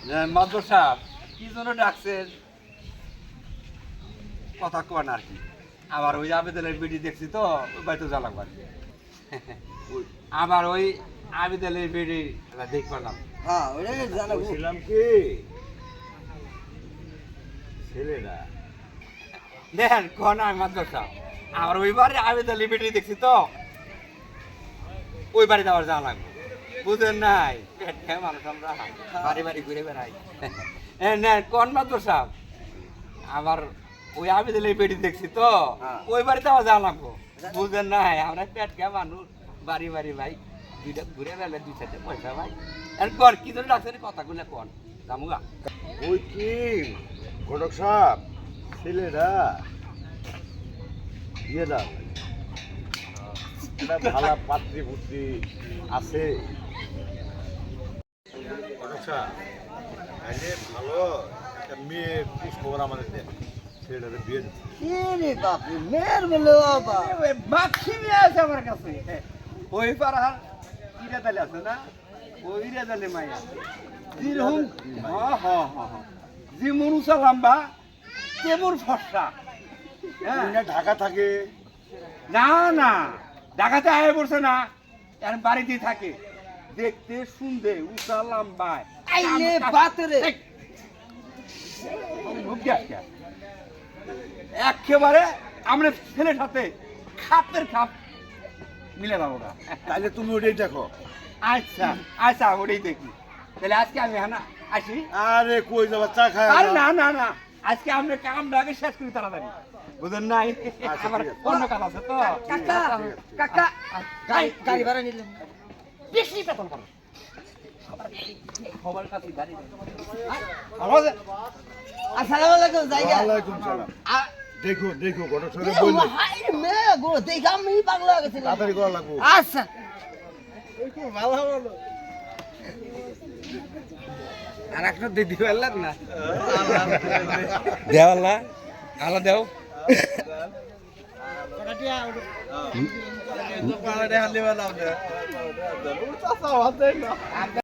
মাদর সাহেব কি জন্য ডাকছেন কথা কন আর কি আবার ওই আবেদনের বিডি দেখছি তো ওই বাড়িতে যা লাগবে আবার ওই আবেদনের বিডি দেখ পারলাম হ্যাঁ ওটাই জানাবো বলছিলাম কি ছেলেরা দেখেন কন আমি মাদর সাহেব আমার ওই বাড়ি আবেদনের বিডি দেখছি তো ওই বাড়িতে আবার যাওয়া লাগবে বুঝেন নাই পেট খেয়ে মানুষ আমরা বাড়ি বাড়ি ঘুরে বেড়াই কোন মাদর সাহেব আবার ওই আবেদনের বেটি দেখছি তো ওই বাড়িতে আবার যাওয়া লাগবো বুঝেন নাই আমরা পেট খেয়ে মানুষ বাড়ি বাড়ি ভাই দুইটা ঘুরে বেড়ালে দুই চারটে পয়সা ভাই কন কি ধরে ডাক্তারের কথাগুলো কন জামুগা ওই কি ঘটক সাহেব ছেলেরা দিয়ে দাও একটা ভালো পাত্রী পুত্রী আছে ঘটক সাহেব আগে ভালো একটা মেয়ের খবর আমাদের দেন ছেলেটাকে বিয়ে দিচ্ছে কি রে বাপরে মেয়ের বলে বাবা বাক্সি নিয়ে আছে আমার কাছে ওই পাড়ার ইরা দালে আছে না ওই ইরা দালে মাইয়া যেরকম যে মনুষা লম্বা কেমন ফর্সা হ্যাঁ ঢাকা থাকে না না ঢাকাতে আয় পড়ছে না এখন বাড়িতেই থাকে দেখতে শুনতে উষা লম্বায় আইলে বাতরে একেবারে আমরা ছেলের সাথে খাপের খাপ মিলে যাবো না তাহলে তুমি ওটাই দেখো আচ্ছা আচ্ছা ওটাই দেখি তাহলে আজকে আমি হ্যাঁ আসি আরে কই যাবা চা খায় আরে না না না আজকে আমরা কামটা আগে শেষ করি তাড়াতাড়ি বুঝলেন নাই আচ্ছা, আমার ঠিক আছে। অন্য কাজ আছে তো কাকা কাকা গাড়ি ভাড়া নিলাম বেশি বেতন করো সবার কাছে গাড়ি আসসালামু আলাইকুম জায়গা ওয়ালাইকুম সালাম দেখো দেখো ঘটক সাহেব এ বললো হাই রে মেয়ে গো দেখা আমি পাগলা হয়ে গেছি তাড়াতাড়ি করা লাগবো আচ্ছা আর একটা দিদি পারলেন না দেওয়ালা আলা দেও পাড়াটা হালে বানাও